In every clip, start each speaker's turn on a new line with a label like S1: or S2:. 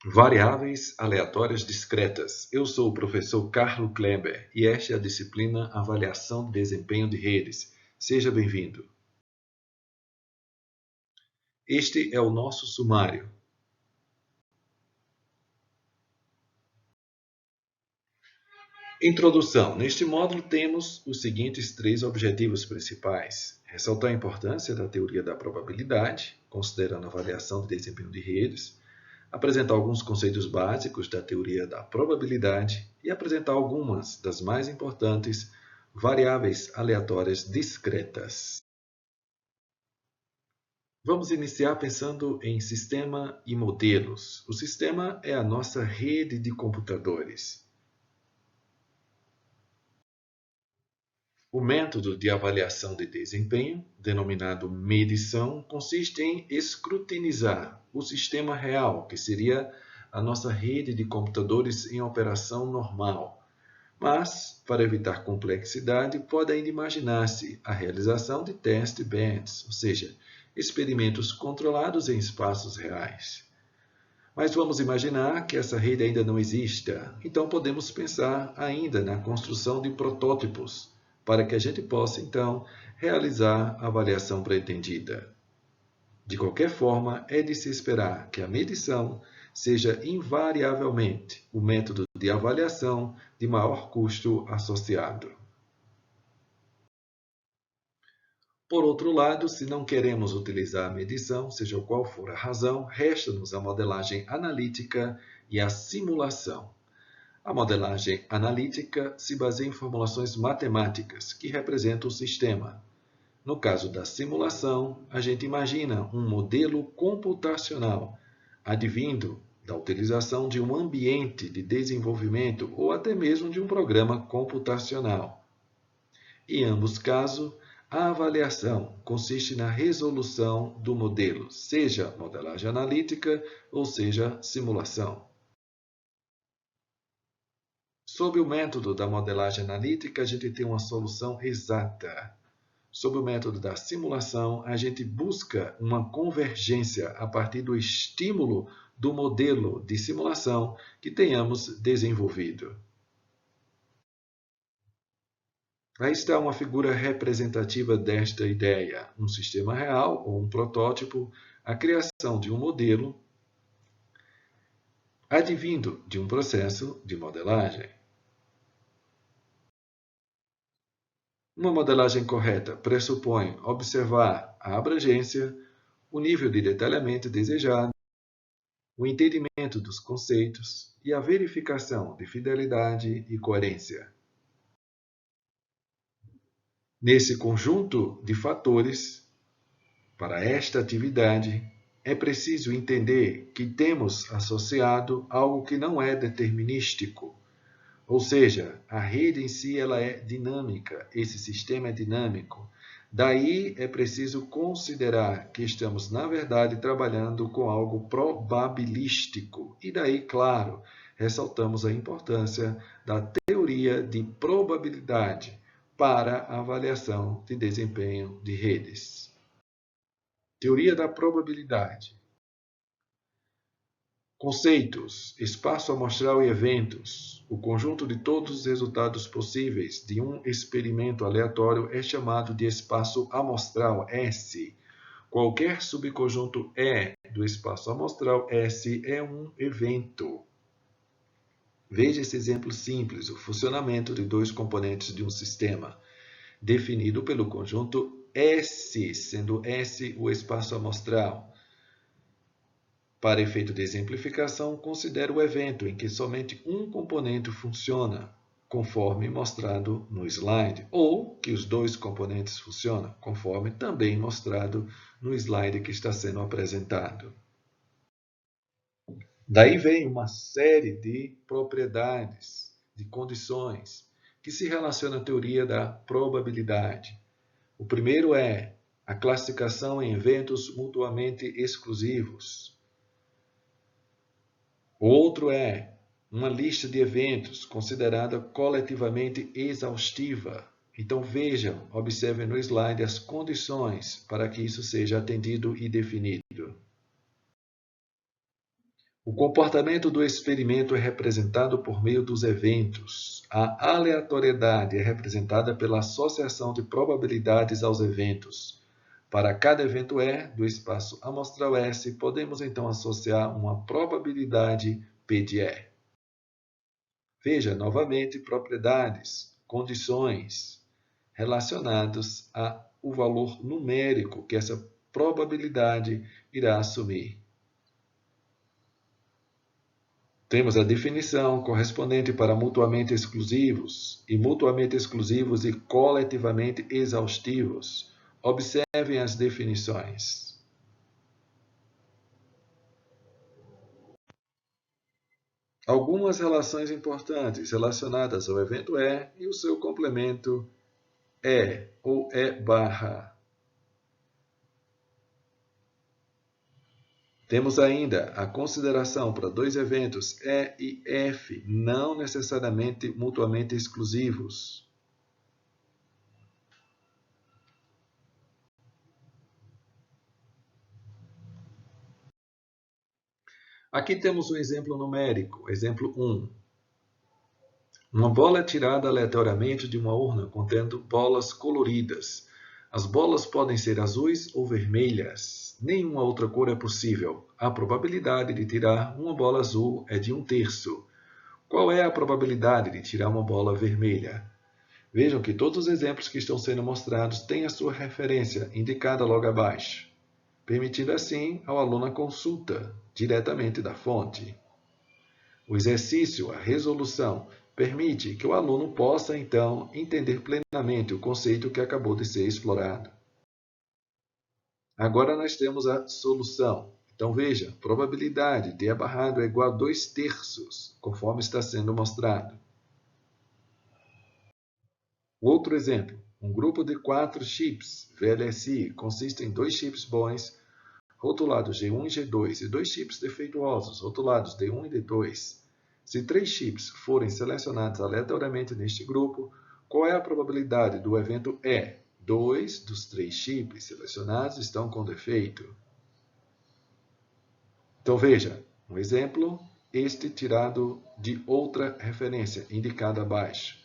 S1: Variáveis aleatórias discretas. Eu sou o professor Carlo Kleber e esta é a disciplina Avaliação de Desempenho de Redes. Seja bem-vindo. Este é o nosso sumário. Introdução. Neste módulo temos os seguintes 3 objetivos principais. Ressaltar a importância da teoria da probabilidade, considerando a avaliação de desempenho de redes, apresentar alguns conceitos básicos da teoria da probabilidade e apresentar algumas das mais importantes variáveis aleatórias discretas. Vamos iniciar pensando em sistema e modelos. O sistema é a nossa rede de computadores. O método de avaliação de desempenho, denominado medição, consiste em escrutinizar o sistema real, que seria a nossa rede de computadores em operação normal. Mas, para evitar complexidade, pode ainda imaginar-se a realização de test beds, ou seja, experimentos controlados em espaços reais. Mas vamos imaginar que essa rede ainda não exista, então podemos pensar ainda na construção de protótipos, para que a gente possa, então, realizar a avaliação pretendida. De qualquer forma, é de se esperar que a medição seja invariavelmente o método de avaliação de maior custo associado. Por outro lado, se não queremos utilizar a medição, seja qual for a razão, resta-nos a modelagem analítica e a simulação. A modelagem analítica se baseia em formulações matemáticas que representam o sistema. No caso da simulação, a gente imagina um modelo computacional, advindo da utilização de um ambiente de desenvolvimento ou até mesmo de um programa computacional. Em ambos casos, a avaliação consiste na resolução do modelo, seja modelagem analítica ou seja simulação. Sob o método da modelagem analítica, a gente tem uma solução exata. Sob o método da simulação, a gente busca uma convergência a partir do estímulo do modelo de simulação que tenhamos desenvolvido. Aí está uma figura representativa desta ideia, um sistema real ou um protótipo, a criação de um modelo advindo de um processo de modelagem. Uma modelagem correta pressupõe observar a abrangência, o nível de detalhamento desejado, o entendimento dos conceitos e a verificação de fidelidade e coerência. Nesse conjunto de fatores, para esta atividade, é preciso entender que temos associado algo que não é determinístico, ou seja, a rede em si ela é dinâmica, esse sistema é dinâmico. Daí é preciso considerar que estamos, na verdade, trabalhando com algo probabilístico. E daí, claro, ressaltamos a importância da teoria de probabilidade para a avaliação de desempenho de redes. Teoria da probabilidade. Conceitos: espaço amostral e eventos. O conjunto de todos os resultados possíveis de um experimento aleatório é chamado de espaço amostral S. Qualquer subconjunto E do espaço amostral S é um evento. Veja esse exemplo simples, o funcionamento de 2 componentes de um sistema, definido pelo conjunto S, sendo S o espaço amostral. Para efeito de exemplificação, considere o evento em que somente um componente funciona, conforme mostrado no slide, ou que os 2 componentes funcionam, conforme também mostrado no slide que está sendo apresentado. Daí vem uma série de propriedades, de condições, que se relacionam à teoria da probabilidade. O primeiro é a classificação em eventos mutuamente exclusivos. O outro é uma lista de eventos considerada coletivamente exaustiva. Então vejam, observem no slide as condições para que isso seja atendido e definido. O comportamento do experimento é representado por meio dos eventos. A aleatoriedade é representada pela associação de probabilidades aos eventos. Para cada evento E do espaço amostral S, podemos então associar uma probabilidade P de E. Veja novamente propriedades, condições relacionadas ao valor numérico que essa probabilidade irá assumir. Temos a definição correspondente para mutuamente exclusivos e coletivamente exaustivos. Observem as definições. Algumas relações importantes relacionadas ao evento E e o seu complemento E ou E barra. Temos ainda a consideração para dois eventos E e F, não necessariamente mutuamente exclusivos. Aqui temos um exemplo numérico, exemplo 1. Uma bola é tirada aleatoriamente de uma urna contendo bolas coloridas. As bolas podem ser azuis ou vermelhas. Nenhuma outra cor é possível. A probabilidade de tirar uma bola azul é de 1/3. Qual é a probabilidade de tirar uma bola vermelha? Vejam que todos os exemplos que estão sendo mostrados têm a sua referência indicada logo abaixo, permitindo assim ao aluno a consulta diretamente da fonte. O exercício, a resolução, permite que o aluno possa, então, entender plenamente o conceito que acabou de ser explorado. Agora nós temos a solução. Então veja, probabilidade de E barrado é igual a 2/3, conforme está sendo mostrado. Outro exemplo, um grupo de 4 chips VLSI consiste em 2 chips bons, rotulados G1 e G2, e 2 chips defeituosos, rotulados D1 e D2. Se 3 chips forem selecionados aleatoriamente neste grupo, qual é a probabilidade do evento E? 2 dos 3 chips selecionados estão com defeito. Então veja, um exemplo, este tirado de outra referência, indicada abaixo.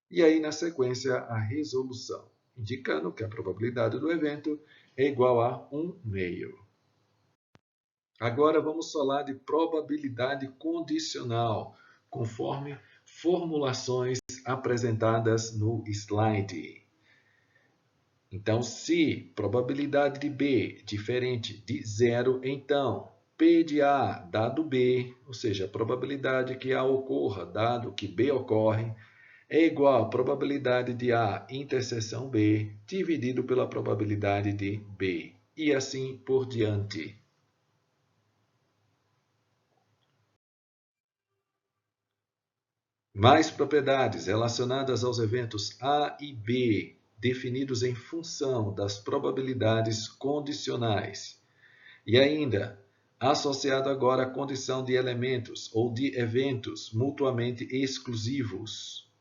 S1: E aí, na sequência, a resolução, indicando que a probabilidade do evento é igual a 1/2. Agora vamos falar de probabilidade condicional, conforme formulações apresentadas no slide. Então, se probabilidade de B diferente de 0, então P de A dado B, ou seja, a probabilidade que A ocorra dado que B ocorre, é igual à probabilidade de A interseção B dividido pela probabilidade de B, e assim por diante. Mais propriedades relacionadas aos eventos A e B, definidos em função das probabilidades condicionais. E ainda, associado agora à condição de elementos ou de eventos mutuamente exclusivos.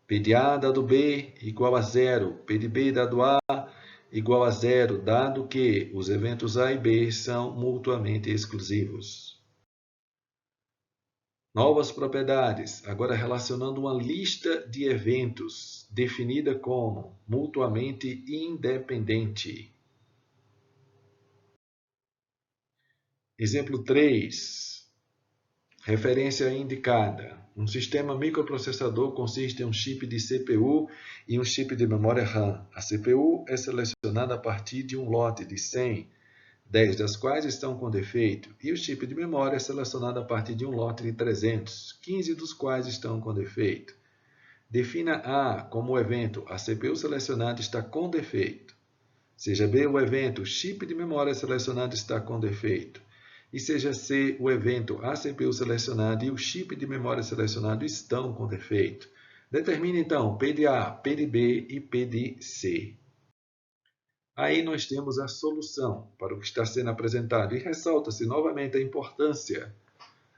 S1: P de A dado B igual a 0, P de B dado A igual a 0, dado que os eventos A e B são mutuamente exclusivos. Novas propriedades, agora relacionando uma lista de eventos, definida como mutuamente independente. Exemplo 3. Referência indicada. Um sistema microprocessador consiste em um chip de CPU e um chip de memória RAM. A CPU é selecionada a partir de um lote de 100, 10 das quais estão com defeito, e o chip de memória é selecionado a partir de um lote de 300, 15 dos quais estão com defeito. Defina A como o evento a CPU selecionada está com defeito. Seja B o evento, o chip de memória selecionado está com defeito. E seja C o evento, a CPU selecionada e o chip de memória selecionado estão com defeito. Determine então P de A, P de B e P de C. Aí nós temos a solução para o que está sendo apresentado e ressalta-se novamente a importância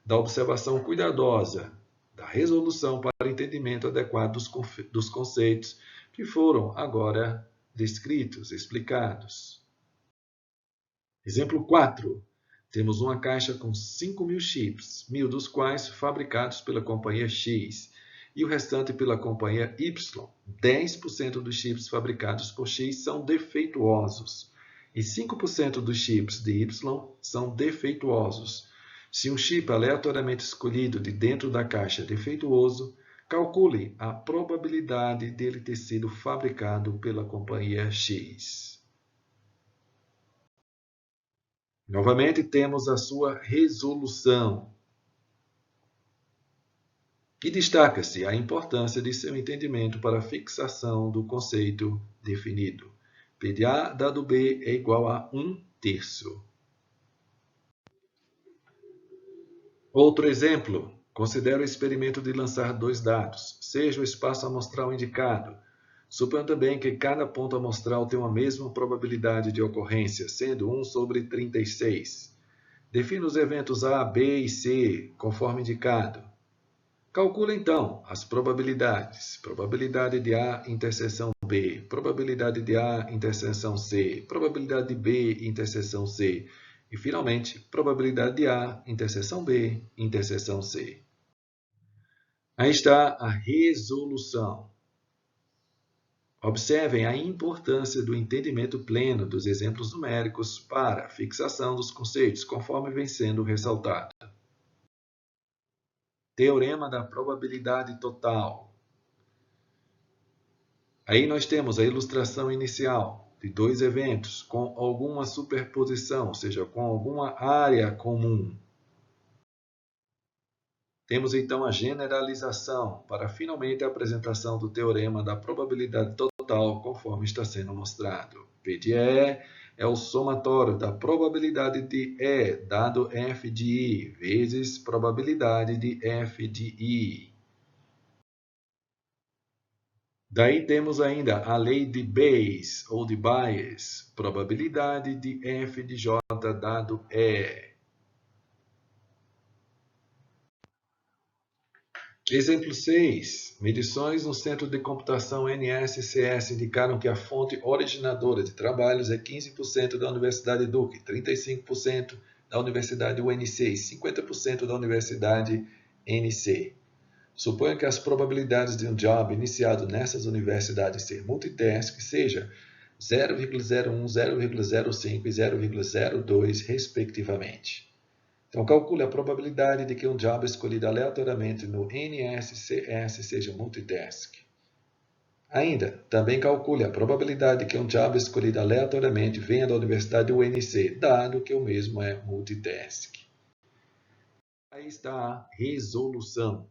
S1: da observação cuidadosa, da resolução para entendimento adequado dos conceitos que foram agora descritos, explicados. Exemplo 4. Temos uma caixa com 5.000 chips, 1.000 dos quais fabricados pela companhia X e o restante pela companhia Y. 10% dos chips fabricados por X são defeituosos e 5% dos chips de Y são defeituosos. Se um chip aleatoriamente escolhido de dentro da caixa é defeituoso, calcule a probabilidade dele ter sido fabricado pela companhia X. Novamente, temos a sua resolução. E destaca-se a importância de seu entendimento para a fixação do conceito definido. P de A dado B é igual a 1/3. Outro exemplo. Considere o experimento de lançar 2 dados, seja o espaço amostral indicado. Suponha também que cada ponto amostral tem a mesma probabilidade de ocorrência, sendo 1/36. Defina os eventos A, B e C, conforme indicado. Calcule, então, as probabilidades. Probabilidade de A interseção B, probabilidade de A interseção C, probabilidade de B interseção C e, finalmente, probabilidade de A interseção B interseção C. Aí está a resolução. Observem a importância do entendimento pleno dos exemplos numéricos para a fixação dos conceitos, conforme vem sendo ressaltado. Teorema da probabilidade total. Aí nós temos a ilustração inicial de 2 eventos com alguma superposição, ou seja, com alguma área comum. Temos então a generalização para finalmente a apresentação do teorema da probabilidade total, conforme está sendo mostrado. P de E é o somatório da probabilidade de E dado F de I vezes probabilidade de F de I. Daí temos ainda a lei de Bayes, ou de Bayes, probabilidade de F de J dado E. Exemplo 6. Medições no Centro de Computação NSCS indicaram que a fonte originadora de trabalhos é 15% da Universidade Duke, 35% da Universidade UNC e 50% da Universidade NC. Suponha que as probabilidades de um job iniciado nessas universidades ser multitask seja 0,01, 0,05 e 0,02, respectivamente. Então, calcule a probabilidade de que um job escolhido aleatoriamente no NSCS seja multitask. Ainda, também calcule a probabilidade de que um job escolhido aleatoriamente venha da Universidade UNC, dado que o mesmo é multitask. Aí está a resolução.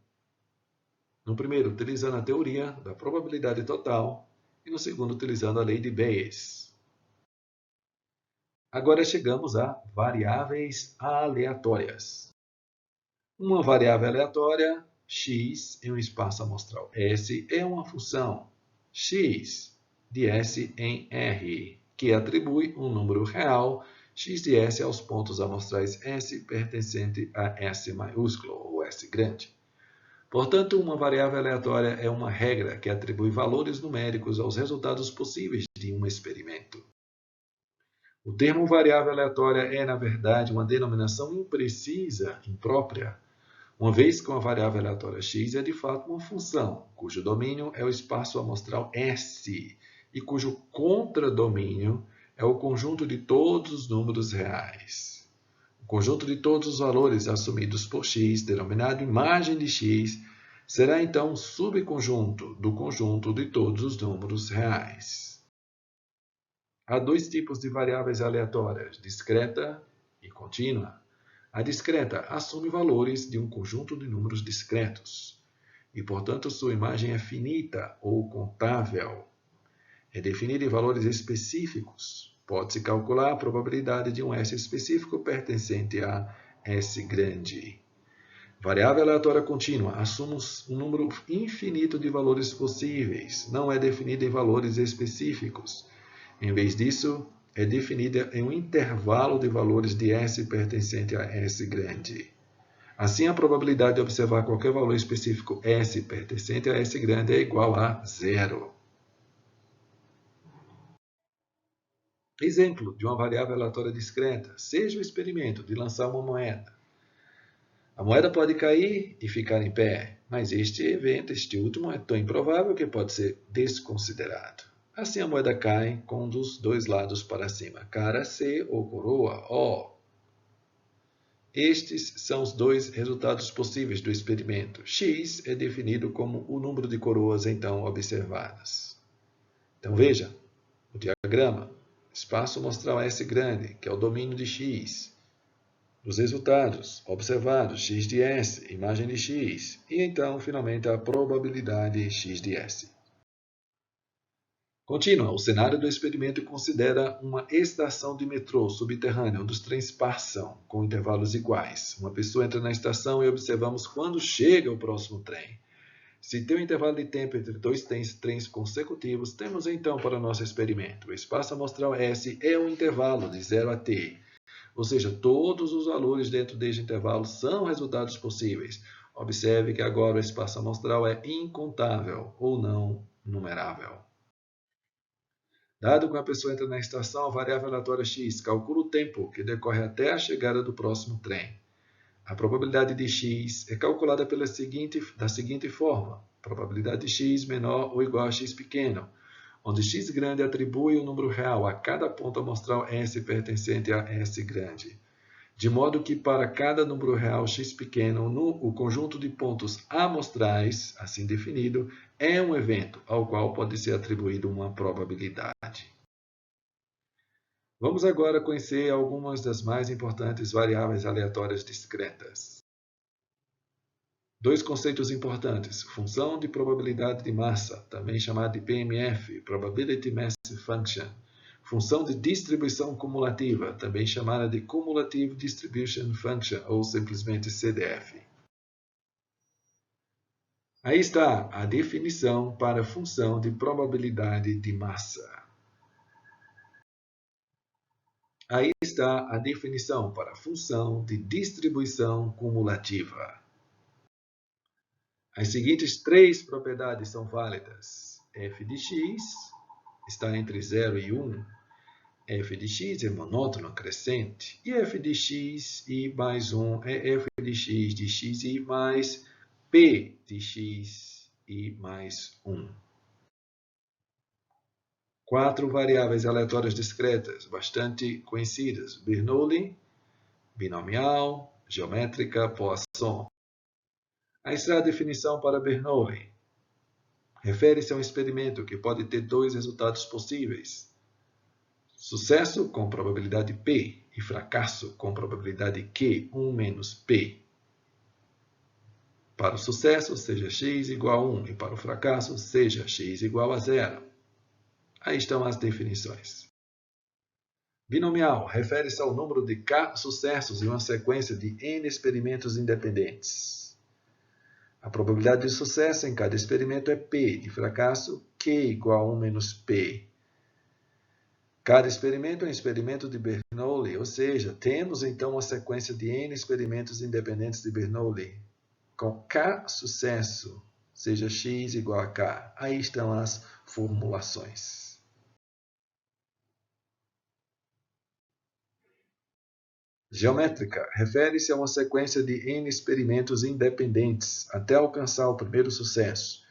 S1: No primeiro, utilizando a teoria da probabilidade total, e no segundo, utilizando a lei de Bayes. Agora chegamos a variáveis aleatórias. Uma variável aleatória, x, em um espaço amostral S, é uma função x de S em R, que atribui um número real x de S aos pontos amostrais S pertencente a S maiúsculo, ou S grande. Portanto, uma variável aleatória é uma regra que atribui valores numéricos aos resultados possíveis de um experimento. O termo variável aleatória é, na verdade, uma denominação imprecisa, imprópria, uma vez que uma variável aleatória x é, de fato, uma função, cujo domínio é o espaço amostral S e cujo contradomínio é o conjunto de todos os números reais. O conjunto de todos os valores assumidos por x, denominado imagem de x, será, então, um subconjunto do conjunto de todos os números reais. Há 2 tipos de variáveis aleatórias, discreta e contínua. A discreta assume valores de um conjunto de números discretos e, portanto, sua imagem é finita ou contável. É definida em valores específicos. Pode-se calcular a probabilidade de um S específico pertencente a S grande. Variável aleatória contínua assume um número infinito de valores possíveis. Não é definida em valores específicos. Em vez disso, é definida em um intervalo de valores de S pertencente a S grande. Assim, a probabilidade de observar qualquer valor específico S pertencente a S grande é igual a 0. Exemplo de uma variável aleatória discreta, seja o experimento de lançar uma moeda. A moeda pode cair e ficar em pé, mas este último, é tão improvável que pode ser desconsiderado. Assim a moeda cai com um dos dois lados para cima, cara C ou coroa O. Estes são os dois resultados possíveis do experimento. X é definido como o número de coroas então observadas. Então veja, o diagrama, espaço mostral S grande, que é o domínio de X. Os resultados observados, x de S, imagem de x, e então, finalmente, a probabilidade x de S. Contínua. O cenário do experimento considera uma estação de metrô subterrânea, onde os trens passam com intervalos iguais. Uma pessoa entra na estação e observamos quando chega o próximo trem. Se tem um intervalo de tempo entre dois trens consecutivos, temos então para o nosso experimento. O espaço amostral S é um intervalo de 0 a t. Ou seja, todos os valores dentro deste intervalo são resultados possíveis. Observe que agora o espaço amostral é incontável ou não numerável. Dado que uma pessoa entra na estação, a variável aleatória x calcula o tempo que decorre até a chegada do próximo trem. A probabilidade de x é calculada da seguinte forma: probabilidade de x menor ou igual a x pequeno, onde x grande atribui o número real a cada ponto amostral S pertencente a S grande. De modo que para cada número real x pequeno, o conjunto de pontos amostrais, assim definido, é um evento ao qual pode ser atribuído uma probabilidade. Vamos agora conhecer algumas das mais importantes variáveis aleatórias discretas. Dois conceitos importantes: função de probabilidade de massa, também chamada de PMF, Probability Mass Function. Função de distribuição cumulativa, também chamada de Cumulative Distribution Function, ou simplesmente CDF. Aí está a definição para a função de probabilidade de massa. Aí está a definição para a função de distribuição cumulativa. As seguintes três propriedades são válidas. F de x está entre 0 e 1. F de x é monótono crescente. E f de x e mais 1 é f de xi mais p de x e mais 1. Quatro variáveis aleatórias discretas, bastante conhecidas: Bernoulli, binomial, geométrica, Poisson. Aí está a definição para Bernoulli. Refere-se a um experimento que pode ter dois resultados possíveis: sucesso com probabilidade P e fracasso com probabilidade Q, 1 menos P. Para o sucesso, seja x igual a 1, e para o fracasso, seja x igual a 0. Aí estão as definições. Binomial refere-se ao número de K sucessos em uma sequência de N experimentos independentes. A probabilidade de sucesso em cada experimento é P, de fracasso, Q igual a 1 menos P. Cada experimento é um experimento de Bernoulli, ou seja, temos então uma sequência de N experimentos independentes de Bernoulli, com K sucesso, seja x igual a K. Aí estão as formulações. Geométrica refere-se a uma sequência de N experimentos independentes até alcançar o primeiro sucesso.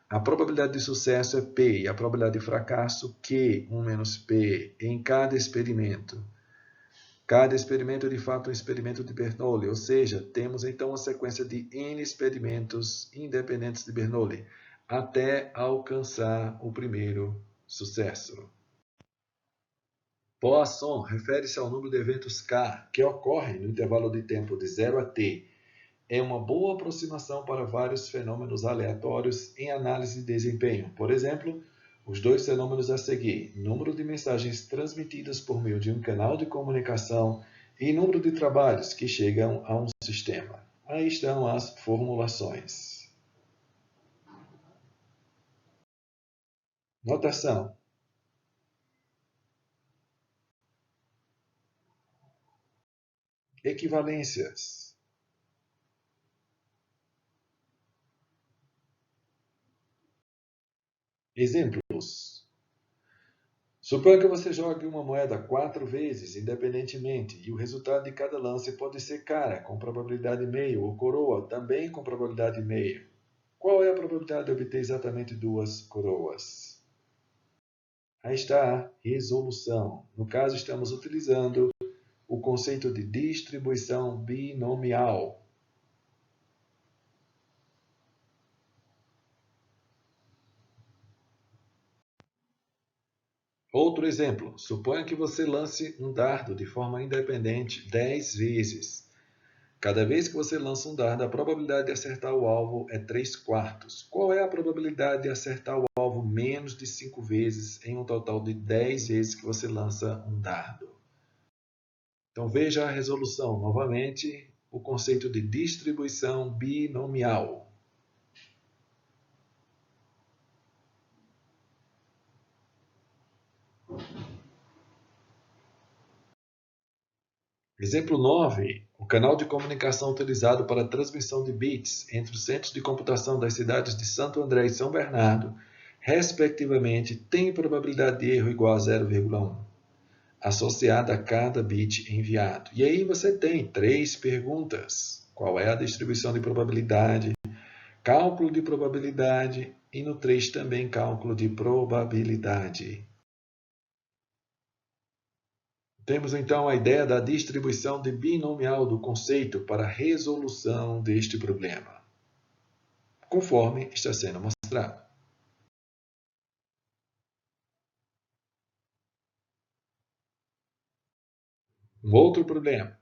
S1: A probabilidade de sucesso é P e a probabilidade de fracasso Q, 1 menos P, em cada experimento. Cada experimento é de fato um experimento de Bernoulli, ou seja, temos então uma sequência de N experimentos independentes de Bernoulli, até alcançar o primeiro sucesso. Poisson refere-se ao número de eventos K que ocorrem no intervalo de tempo de 0 a t. É uma boa aproximação para vários fenômenos aleatórios em análise de desempenho. Por exemplo, os dois fenômenos a seguir: número de mensagens transmitidas por meio de um canal de comunicação e número de trabalhos que chegam a um sistema. Aí estão as formulações. Notação. Equivalências. Exemplos. Suponha que você jogue uma moeda 4 vezes, independentemente, e o resultado de cada lance pode ser cara, com probabilidade meio, ou coroa, também com probabilidade meio. Qual é a probabilidade de obter exatamente 2 coroas? Aí está a resolução. No caso, estamos utilizando o conceito de distribuição binomial. Outro exemplo, suponha que você lance um dardo de forma independente 10 vezes. Cada vez que você lança um dardo, a probabilidade de acertar o alvo é 3/4. Qual é a probabilidade de acertar o alvo menos de 5 vezes em um total de 10 vezes que você lança um dardo? Então veja a resolução, novamente, o conceito de distribuição binomial. Exemplo 9. O canal de comunicação utilizado para a transmissão de bits entre os centros de computação das cidades de Santo André e São Bernardo, respectivamente, tem probabilidade de erro igual a 0,1, associada a cada bit enviado. E aí você tem 3 perguntas. Qual é a distribuição de probabilidade? Cálculo de probabilidade e no 3 também cálculo de probabilidade. Temos então a ideia da distribuição de binomial do conceito para a resolução deste problema, conforme está sendo mostrado. Um outro problema.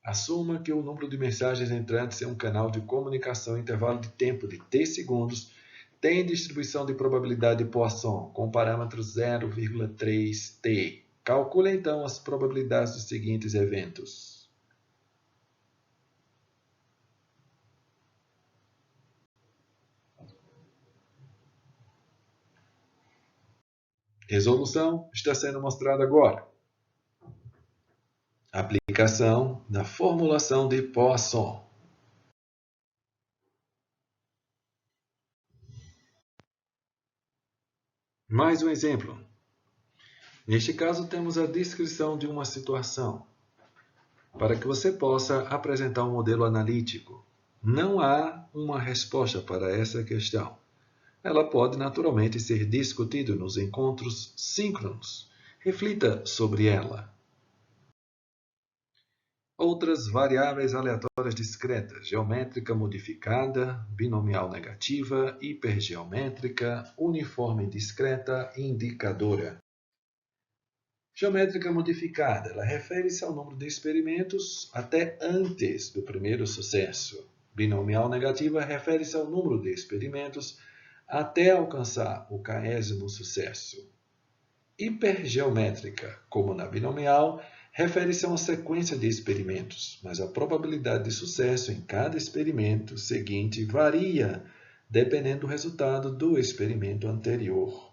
S1: Assuma que o número de mensagens entrantes em um canal de comunicação em intervalo de tempo de t segundos tem distribuição de probabilidade de Poisson com parâmetro 0,3t. Calcule então as probabilidades dos seguintes eventos. Resolução está sendo mostrada agora. Aplicação da formulação de Poisson. Mais um exemplo. Neste caso, temos a descrição de uma situação, para que você possa apresentar um modelo analítico. Não há uma resposta para essa questão. Ela pode naturalmente ser discutida nos encontros síncronos. Reflita sobre ela. Outras variáveis aleatórias discretas: geométrica modificada, binomial negativa, hipergeométrica, uniforme discreta, indicadora. Geométrica modificada, ela refere-se ao número de experimentos até antes do primeiro sucesso. Binomial negativa refere-se ao número de experimentos até alcançar o 40º sucesso. Hipergeométrica, como na binomial, refere-se a uma sequência de experimentos, mas a probabilidade de sucesso em cada experimento seguinte varia dependendo do resultado do experimento anterior.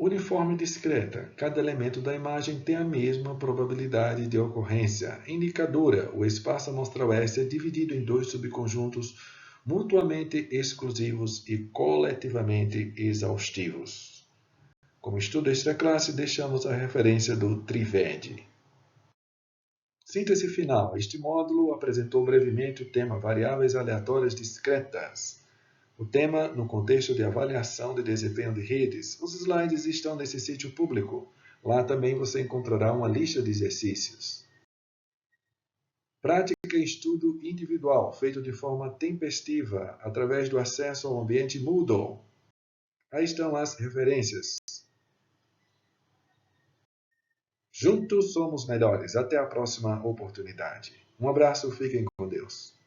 S1: Uniforme discreta. Cada elemento da imagem tem a mesma probabilidade de ocorrência. Indicadora. O espaço amostral S é dividido em 2 subconjuntos mutuamente exclusivos e coletivamente exaustivos. Como estudo extra classe, deixamos a referência do TRIVED. Síntese final. Este módulo apresentou brevemente o tema variáveis aleatórias discretas. O tema no contexto de avaliação de desempenho de redes. Os slides estão nesse sítio público. Lá também você encontrará uma lista de exercícios. Prática e estudo individual, feito de forma tempestiva, através do acesso ao ambiente Moodle. Aí estão as referências. Juntos somos melhores. Até a próxima oportunidade. Um abraço, fiquem com Deus.